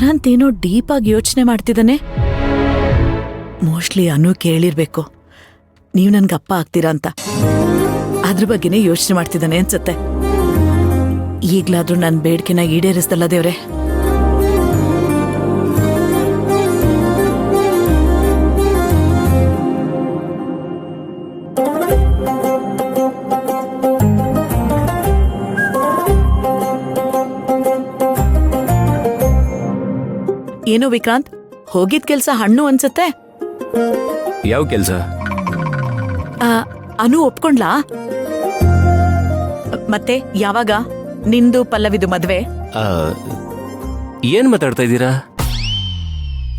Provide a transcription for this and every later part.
ವಿಕ್ರಾಂತ್ ಏನೋ ಡೀಪ್ ಆಗಿ ಯೋಚನೆ ಮಾಡ್ತಿದ್ದಾನೆ. ಮೋಸ್ಟ್ಲಿ ಅನು ಕೇಳಿರ್ಬೇಕು ನೀವ್ ನನ್ಗೆ ಅಪ್ಪ ಆಗ್ತೀರಾ ಅಂತ. ಅದ್ರ ಬಗ್ಗೆನೇ ಯೋಚನೆ ಮಾಡ್ತಿದ್ದಾನೆ ಅನ್ಸತ್ತೆ. ಈಗ್ಲಾದ್ರೂ ನನ್ ಬೇಡ್ಕೆನ ಈಡೇರಿಸ್ದಲ್ಲ ದೇವ್ರೆ. ಏನು ವಿಕ್ರಾಂತ್, ಹೋಗಿದ್ ಕೆಲ್ಸ ಹಣ್ಣು ಅನ್ಸತ್ತೆ. ಯಾವ ಕೆಲ್ಸ? ಅನು ಒಪ್ಕೊಂಡ್ಲಾ? ಮತ್ತೆ ಯಾವಾಗ ನಿಂದು ಪಲ್ಲವಿದು ಮದ್ವೆ? ಏನ್ ಮಾತಾಡ್ತಾ ಇದ್ದೀರಾ?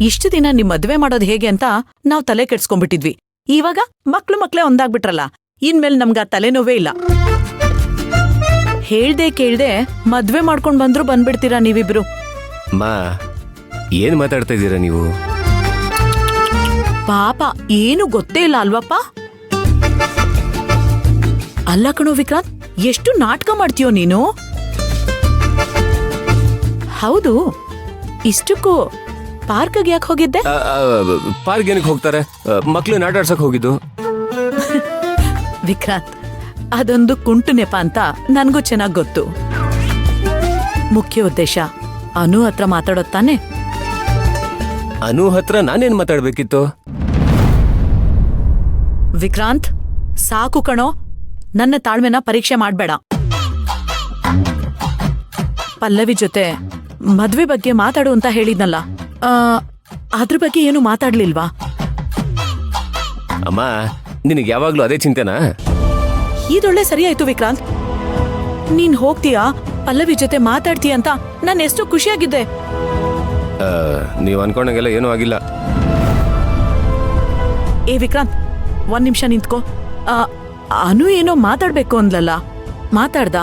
ಇಷ್ಟು ದಿನ ನಿಮ್ ಮದ್ವೆ ಮಾಡೋದು ಹೇಗೆ ಅಂತ ನಾವ್ ತಲೆ ಕೆಡ್ಸ್ಕೊಂಡ್ಬಿಟ್ಟಿದ್ವಿ. ಇವಾಗ ಮಕ್ಳೇ ಒಂದಾಗ್ಬಿಟ್ರಲ್ಲ, ಇನ್ಮೇಲೆ ನಮ್ಗ ತಲೆನೋವೇ ಇಲ್ಲ. ಹೇಳ್ದೆ ಕೇಳ್ದೆ ಮದ್ವೆ ಮಾಡ್ಕೊಂಡ್ ಬಂದ್ರು ಬಂದ್ಬಿಡ್ತೀರಾ ನೀವಿಬ್ರು. ಮಾ, ಏನ್ ಮಾತಾಡ್ತಾ ಇದ್ದೀರಾ ನೀವು? ಪಾಪ ಏನು ಗೊತ್ತೇ ಇಲ್ಲ ಅಲ್ವಪ್ಪ. ಅಲ್ಲ ಕಣೋ ವಿಕ್ರಾಂತ್, ಎಷ್ಟು ನಾಟಕ ಮಾಡ್ತೀಯೋ ನೀನು. ಹೌದು, ಇಷ್ಟಕ್ಕೂ ಪಾರ್ಕ್ಗೆ ಯಾಕೆ ಹೋಗಿದ್ದೆ? ಪಾರ್ಕ್ ಏನಕ್ಕೆ ಹೋಗ್ತಾರೆ? ಮಕ್ಳು ಆಟ ಆಡ್ಸಕ್ ಹೋಗಿದ್ದು. ವಿಕ್ರಾಂತ್, ಅದೊಂದು ಕುಂಟು ನೆಪ ಅಂತ ನನ್ಗೂ ಚೆನ್ನಾಗ್ ಗೊತ್ತು. ಮುಖ್ಯ ಉದ್ದೇಶ ಅನು ಹತ್ರ ಮಾತಾಡೋದ್ ತಾನೆ? ಅನು ಹತ್ರ ನಾನೇನ್ ಮಾತಾಡ್ಬೇಕಿತ್ತು? ವಿಕ್ರಾಂತ್, ಸಾಕು ಕಣೋ, ನನ್ನ ತಾಳ್ಮೆನ ಪರೀಕ್ಷೆ ಮಾಡ್ಬೇಡ. ಪಲ್ಲವಿ ಜೊತೆ ಮದ್ವೆ ಬಗ್ಗೆ ಮಾತಾಡು ಅಂತ ಹೇಳಿದ್ನಲ್ಲ, ಅದ್ರ ಬಗ್ಗೆ ಏನು ಮಾತಾಡ್ಲಿಲ್ವಾ? ಅಮ್ಮ, ನಿನಗೆ ಯಾವಾಗ್ಲೂ ಅದೇ ಚಿಂತೆನಾ? ಇದೊಳ್ಳೆ ಸರಿ ಆಯ್ತು ವಿಕ್ರಾಂತ್. ನೀನ್ ಹೋಗ್ತೀಯಾ, ಪಲ್ಲವಿ ಜೊತೆ ಮಾತಾಡ್ತೀಯ ಅಂತ ನಾನು ಎಷ್ಟು ಖುಷಿಯಾಗಿದ್ದೆ. ನೀವ್ ಅನ್ಕೊಂಡಂಗೆಲ್ಲ ಏನೂ ಆಗಿಲ್ಲ. ಏ ವಿಕ್ರಾಂತ್, ಒಂದ್ ನಿಮಿಷ ನಿಂತ್ಕೋ. ಅನು ಏನೋ ಮಾತಾಡ್ಬೇಕು ಅಂದ್ಲಲ್ಲ, ಮಾತಾಡ್ದ?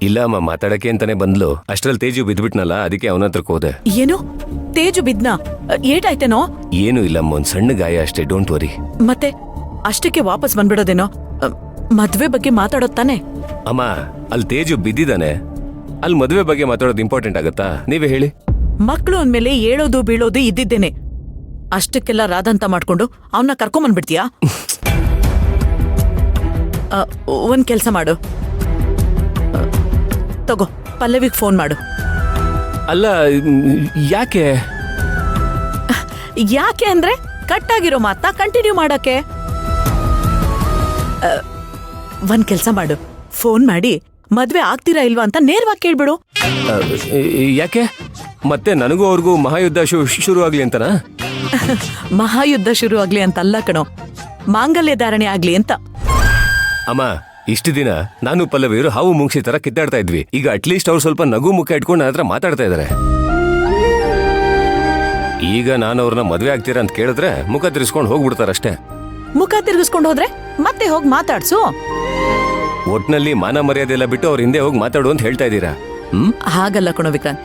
ಇಲ್ಲ ಅಮ್ಮ, ಮಾತಾಡಕ್ಕೆ ಅಂತಾನೆ ಬಂದ್ಲು. ಅಷ್ಟ್ರಲ್ಲಿ ತೇಜು ಬಿದ್ಬಿಟ್ನಲ್ಲ, ಅದಕ್ಕೆ ಅವನ ಹತ್ರಕ್ಕೆ ಹೋದೆ. ಏನು ತೇಜು ಬಿದ್ನಾ? ಏಟಾಯ್ತೇನೋ? ಏನು ಇಲ್ಲಮ್ಮ, ಒಂದ್ ಸಣ್ಣ ಗಾಯ ಅಷ್ಟೇ, ಡೋಂಟ್ ವರಿ. ಮತ್ತೆ ಅಷ್ಟಕ್ಕೆ ವಾಪಸ್ ಬಂದ್ಬಿಡೋದೇನೋ? ಮದ್ವೆ ಬಗ್ಗೆ ಮಾತಾಡೋದ್ ತಾನೆ? ಅಮ್ಮ, ಅಲ್ಲಿ ತೇಜು ಬಿದ್ದಿದ್ದಾನೆ, ಅಲ್ಲಿ ಮದುವೆ ಬಗ್ಗೆ ಮಾತಾಡೋದು ಇಂಪಾರ್ಟೆಂಟ್ ಆಗತ್ತಾ? ನೀವೇ ಹೇಳಿ. ಮಕ್ಳು ಅಂದ್ಮೇಲೆ ಏಳೋದು ಬೀಳೋದು ಇದ್ದಿದ್ದೇನೆ. ಅಷ್ಟಕ್ಕೆಲ್ಲ ರಾದಂತ ಮಾಡ್ಕೊಂಡು ಅವನ್ನ ಕರ್ಕೊಂಬಂದ್ಬಿಡ್ತೀಯಾ? ಒಂದ್ ಕೆಲ್ಸ ಮಾಡು, ತಗೋ ಪಲ್ಲವಿಗ್ ಫೋನ್ ಮಾಡು. ಅಲ್ಲ, ಯಾಕೆ? ಯಾಕೆ ಅಂದ್ರೆ ಕಟ್ ಆಗಿರೋ ಮಾತಾ ಕಂಟಿನ್ಯೂ ಮಾಡಕ್ಕೆ. ಒಂದ್ ಕೆಲ್ಸ ಮಾಡು, ಫೋನ್ ಮಾಡಿ ಮದ್ವೆ ಆಗ್ತೀರಾ ಇಲ್ವಾ ಅಂತ ನೇರವಾಗಿ ಕೇಳ್ಬಿಡು. ಯಾಕೆ? ಮತ್ತೆ ನನಗೂ ಅವ್ರಿಗೂ ಮಹಾಯುದ್ಧ ಶುರು ಆಗ್ಲಿ ಅಂತನಾ? ಮಹಾಯುದ್ಧ ಶುರು ಆಗ್ಲಿ ಅಂತ ಅಲ್ಲ ಕಣೋ, ಮಾಂಗಲ್ಯ ಧಾರಣೆ ಆಗ್ಲಿ ಅಂತ. ಅಮ್ಮ, ಇಷ್ಟು ದಿನ ನಾನು ಪಲ್ಲವಿಯರು ಹಾವು ಮುಂಗ್ಸಿ ತರ ಕಿತ್ತಾಡ್ತಾ ಇದ್ವಿ. ಈಗ ಅಟ್ಲೀಸ್ಟ್ ಅವ್ರು ಸ್ವಲ್ಪ ನಗು ಮುಖ ಇಟ್ಕೊಂಡು ನನ್ನ ಹತ್ರ ಮಾತಾಡ್ತಾ ಇದಾರೆ. ಈಗ ನಾನು ಅವ್ರನ್ನ ಮದ್ವೆ ಆಗ್ತೀರಾ ಅಂತ ಕೇಳಿದ್ರೆ ಮುಖ ತಿರ್ಸ್ಕೊಂಡು ಹೋಗ್ಬಿಡ್ತಾರಷ್ಟೇ. ಮುಖ ತಿರ್ಗಿಸ್ಕೊಂಡು ಹೋದ್ರೆ ಮತ್ತೆ ಹೋಗಿ ಮಾತಾಡ್ಸು. ಒಟ್ನಲ್ಲಿ ಮಾನ ಮರ್ಯಾದೆ ಎಲ್ಲ ಬಿಟ್ಟು ಅವ್ರ ಹಿಂದೆ ಹೋಗಿ ಮಾತಾಡು ಅಂತ ಹೇಳ್ತಾ ಇದ್ದೀರಾ? ಹಾಗಲ್ಲ ಕಣೋ ವಿಕ್ರಾಂತ್,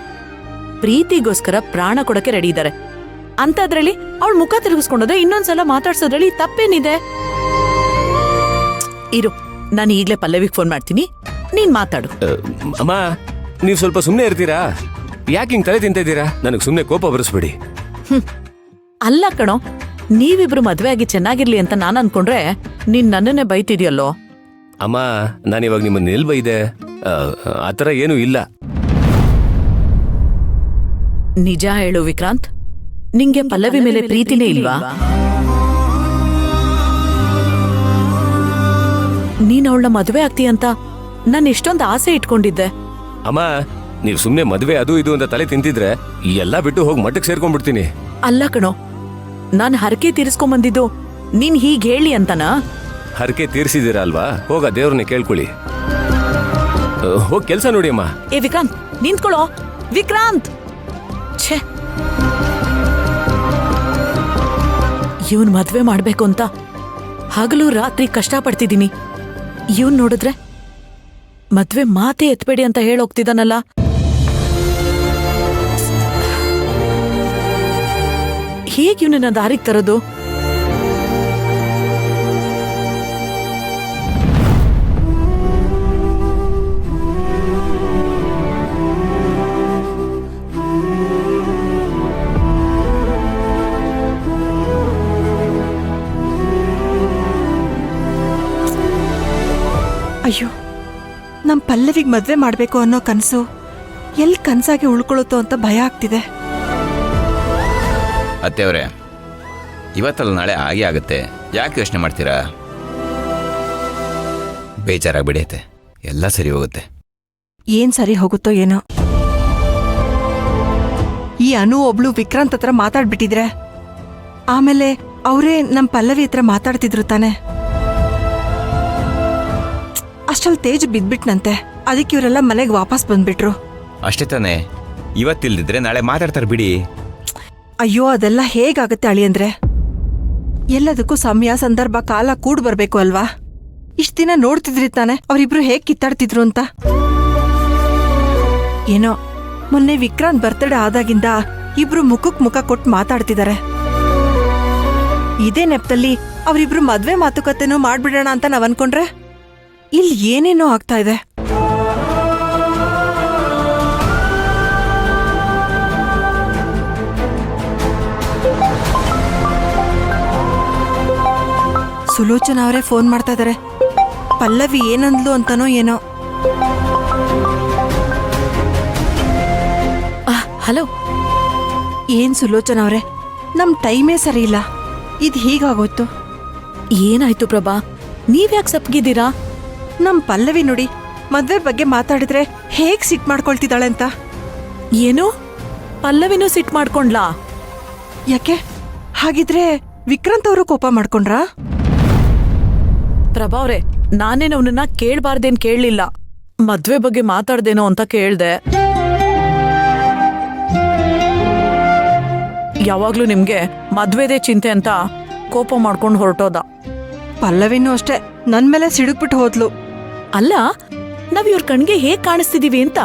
ಪ್ರೀತಿಗೋಸ್ಕರ ಪ್ರಾಣ ಕೊಡಕ್ಕೆ ರೆಡಿ ಇದ್ದಾರೆ ಅಂತದ್ರಲ್ಲಿ ಅವಳು ಮುಖ ತಿರುಗಿಸ್ಕೊಂಡೋದ್ರೆ ಇನ್ನೊಂದ್ಸಲ ಮಾತಾಡ್ಸೋದ್ರಲ್ಲಿ ತಪ್ಪೇನಿದೆ? ಇರು, ನಾನು ಈಗ್ಲೇ ಪಲ್ಲವಿಗೆ ಫೋನ್ ಮಾಡ್ತೀನಿ, ನೀನ್ ಮಾತಾಡು. ಅಮ್ಮ, ನೀವ್ ಸ್ವಲ್ಪ ಸುಮ್ನೆ ಇರ್ತೀರಾ? ಯಾಕೆ ಹಿಂಗ್ ತಲೆ ತಿಂತ ಇದ್ದೀರಾ? ನನಗ್ ಸುಮ್ನೆ ಕೋಪ ಬರಿಸ್ಬೇಡಿ. ಅಲ್ಲ ಕಣೋ, ನೀವಿಬ್ರು ಮದ್ವೆ ಆಗಿ ಚೆನ್ನಾಗಿರ್ಲಿ ಅಂತ ನಾನ್ ಅನ್ಕೊಂಡ್ರೆ ನೀನ್ ನನ್ನನ್ನೇ ಬೈತಿದ್ಯಲ್ಲೋ. ಅಮ್ಮ, ನಾನಿವಾಗ ನಿಮ್ಮನ್ನ ಎಲ್ ಬೈದೆ? ಆತರ ಏನೂ ಇಲ್ಲ. ನಿಜ ಹೇಳು ವಿಕ್ರಾಂತ್, ನಿಂಗೆ ಪಲ್ಲವಿ ಮೇಲೆ ಪ್ರೀತಿನೇ ಇಲ್ವಾ? ನೀನ್ ಅವಳನ್ನ ಮದ್ವೆ ಆಗ್ತೀಯಂತ ನಾನು ಎಷ್ಟೊಂದು ಆಸೆ ಇಟ್ಕೊಂಡಿದ್ದೆ. ಅಮ್ಮ, ನೀವ್ ಸುಮ್ನೆ ಮದ್ವೆ ಅದು ಇದು ಅಂತ ತಲೆ ತಿಂತಿದ್ರೆ ಎಲ್ಲಾ ಬಿಟ್ಟು ಹೋಗಿ ಮಠಕ್ಕೆ ಸೇರ್ಕೊಂಡ್ಬಿಡ್ತೀನಿ. ಅಲ್ಲ ಕಣೋ, ನಾನ್ ಹರಕೆ ತೀರಿಸ್ಕೊಂಬಂದಿದ್ದು ನೀನ್ ಹೀಗ್ ಹೇಳಿ ಅಂತನಾ? ಹರಕೆ ತೀರ್ಸಿದೀರ ಅಲ್ವಾ, ಹೋಗ ದೇವ್ರನ್ನ ಕೇಳ್ಕೊಳ್ಳಿ. ಹೋಗ್ ಕೆಲ್ಸ ನೋಡಿ ಅಮ್ಮ. ಏ ವಿಕ್ರಾಂತ್, ನಿಂತ್ಕೊಳ್ಳೋ ವಿಕ್ರಾಂತ್. ಛೇ, ಇವನ್ ಮದ್ವೆ ಮಾಡ್ಬೇಕು ಅಂತ ಹಗಲು ರಾತ್ರಿ ಕಷ್ಟಪಡ್ತಿದ್ದೀನಿ. ಇವನ್ ನೋಡಿದ್ರೆ ಮದ್ವೆ ಮಾತೇ ಎತ್ಬೇಡಿ ಅಂತ ಹೇಳೋಗ್ತಿದ್ದಾನಲ್ಲ. ಹೇಗೆ ಇವನನ್ನ ದಾರಿಗೆ ತರೋದು? ಅಯ್ಯೋ, ನಮ್ ಪಲ್ಲವಿಗ್ ಮದ್ವೆ ಮಾಡ್ಬೇಕು ಅನ್ನೋ ಕನ್ಸು ಎಲ್ ಕನ್ಸಾಗಿ ಉಳ್ಕೊಳುತ್ತೋ ಅಂತ ಭಯ ಆಗ್ತಿದೆ. ಅತ್ತೆಯವ್ರೆ, ಇವತ್ತಲ್ಲ ನಾಳೆ ಆಗೇ ಆಗುತ್ತೆ, ಯಾಕೆ ಯೋಚನೆ ಮಾಡ್ತೀರಾ? ಬೇಜಾರಾಗ್ಬಿಡಿ ಅತ್ತೆ, ಎಲ್ಲ ಸರಿ ಹೋಗುತ್ತೆ. ಏನ್ ಸರಿ ಹೋಗುತ್ತೋ ಏನೋ. ಈ ಅನು ಒಬ್ಳು ವಿಕ್ರಾಂತ್ ಹತ್ರ ಮಾತಾಡ್ಬಿಟ್ಟಿದ್ರೆ ಆಮೇಲೆ ಅವರೇ ನಮ್ ಪಲ್ಲವಿ ಹತ್ರ ಮಾತಾಡ್ತಿದ್ರು ತಾನೆ. ಅಷ್ಟಲ್ ತೇಜ್ ಬಿದ್ಬಿಟ್ನಂತೆ, ಅದಕ್ಕೆ ಇವರೆಲ್ಲ ಮನೆಗೆ ವಾಪಸ್ ಬಂದ್ಬಿಟ್ರು. ಅಷ್ಟೇ ತಾನೇ, ಇವತ್ತಿಲ್ದಿದ್ರೆ ನಾಳೆ ಮಾತಾಡ್ತಾರೆ ಬಿಡಿ. ಅಯ್ಯೋ, ಅದೆಲ್ಲ ಹೇಗಾಗತ್ತೆ ಅಳಿಯಂದ್ರೆ? ಎಲ್ಲದಕ್ಕೂ ಸಮಯ, ಸಂದರ್ಭ, ಕಾಲ ಕೂಡ್ ಬರ್ಬೇಕು ಅಲ್ವಾ? ಇಷ್ಟ ದಿನ ನೋಡ್ತಿದ್ರಿ ತಾನೆ ಅವರಿಬ್ರು ಹೇಗ್ ಕಿತ್ತಾಡ್ತಿದ್ರು ಅಂತ. ಏನೋ ಮೊನ್ನೆ ವಿಕ್ರಾಂತ್ ಬರ್ತಡೇ ಆದಾಗಿಂದ ಇಬ್ರು ಮುಖಕ್ ಮುಖ ಕೊಟ್ಟು ಮಾತಾಡ್ತಿದ್ದಾರೆ. ಇದೇ ನೆಪದಲ್ಲಿ ಅವರಿಬ್ರು ಮದ್ವೆ ಮಾತುಕತೆನೂ ಮಾಡ್ಬಿಡೋಣ ಅಂತ ನಾವ್ ಅನ್ಕೊಂಡ್ರೆ ಇಲ್ಲಿ ಏನೇನೋ ಆಗ್ತಾ ಇದೆ. ಸುಲೋಚನಾ ಅವರೇ ಫೋನ್ ಮಾಡ್ತಾ ಇದಾರೆ. ಪಲ್ಲವಿ ಏನಂದ್ಲು ಅಂತನೋ ಏನೋ. ಹಲೋ. ಏನ್ ಸುಲೋಚನಾ ಅವರೇ, ನಮ್ ಟೈಮೇ ಸರಿ ಇಲ್ಲ. ಇದ್ ಹೀಗಾಗೋಯ್ತು. ಏನಾಯ್ತು ಪ್ರಭಾ, ನೀವ್ಯಾಕೆ ಸಪ್ಗಿದ್ದೀರಾ? ನಮ್ ಪಲ್ಲವಿ ನೋಡಿ, ಮದ್ವೆ ಬಗ್ಗೆ ಮಾತಾಡಿದ್ರೆ ಹೇಗ್ ಸಿಟ್ ಮಾಡ್ಕೊಳ್ತಿದ್ದಾಳೆ ಅಂತ. ಏನು, ಪಲ್ಲವಿನೂ ಸಿಟ್ ಮಾಡ್ಕೊಂಡ್ಲಾ? ಯಾಕೆ? ಹಾಗಿದ್ರೆ ವಿಕ್ರಾಂತ್ ಅವರು ಕೋಪ ಮಾಡ್ಕೊಂಡ್ರಾ? ಪ್ರಭಾ ಅವ್ರೆ, ನಾನೇನು ಅವನನ್ನ ಕೇಳ್ಬಾರ್ದೇನ್ ಕೇಳಲಿಲ್ಲ. ಮದ್ವೆ ಬಗ್ಗೆ ಮಾತಾಡ್ದೇನೋ ಅಂತ ಕೇಳ್ದೆ. ಯಾವಾಗ್ಲೂ ನಿಮ್ಗೆ ಮದ್ವೆದೇ ಚಿಂತೆ ಅಂತ ಕೋಪ ಮಾಡ್ಕೊಂಡು ಹೊರಟೋದ. ಪಲ್ಲವಿನೂ ಅಷ್ಟೇ ನನ್ ಮೇಲೆ ಸಿಡುಕ್ಬಿಟ್ಟು ಹೋದ್ಲು. ಅಲ್ಲ, ನಾವ್ ಇವ್ರ ಕಣ್ಗೆ ಹೇಗ್ ಕಾಣಿಸ್ತಿದೀವಿ ಅಂತ.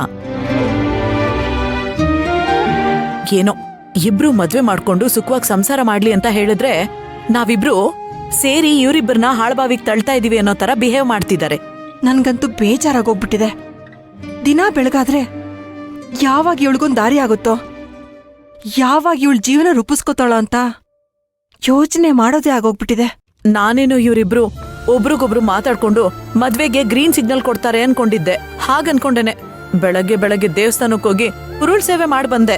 ಏನೋ ಇಬ್ರು ಮದ್ವೆ ಮಾಡ್ಕೊಂಡು ಸುಖವಾಗಿ ಸಂಸಾರ ಮಾಡ್ಲಿ ಅಂತ ಹೇಳಿದ್ರೆ ನಾವಿಬ್ರು ಸೇರಿ ಇವ್ರಿಬ್ಬರನ್ನ ಹಾಳ್ಬಾವಿಗೆ ತಳ್ತಾ ಇದೀವಿ ಅನ್ನೋ ತರ ಬಿಹೇವ್ ಮಾಡ್ತಿದ್ದಾರೆ. ನನ್ಗಂತೂ ಬೇಜಾರಾಗೋಗ್ಬಿಟ್ಟಿದೆ. ದಿನ ಬೆಳಗಾದ್ರೆ ಯಾವಾಗ ಇವಳಿಗೊಂದ್ ದಾರಿ ಆಗುತ್ತೋ, ಯಾವಾಗ ಇವಳ ಜೀವನ ರೂಪಿಸ್ಕೋತಾಳೋ ಅಂತ ಯೋಚನೆ ಮಾಡೋದೇ ಆಗೋಗ್ಬಿಟ್ಟಿದೆ. ನಾನೇನು ಇವರಿಬ್ರು ಒಬ್ರಿಗೊಬ್ರು ಮಾತಾಡ್ಕೊಂಡು ಮದ್ವೆಗೆ ಗ್ರೀನ್ ಸಿಗ್ನಲ್ ಕೊಡ್ತಾರೆ ಅನ್ಕೊಂಡಿದ್ದೆ. ಹಾಗನ್ಕೊಂಡೇನೆ ಬೆಳಗ್ಗೆ ಬೆಳಗ್ಗೆ ದೇವಸ್ಥಾನಕ್ಕೋಗಿ ಉರುಳ್ ಸೇವೆ ಮಾಡಿ ಬಂದೆ.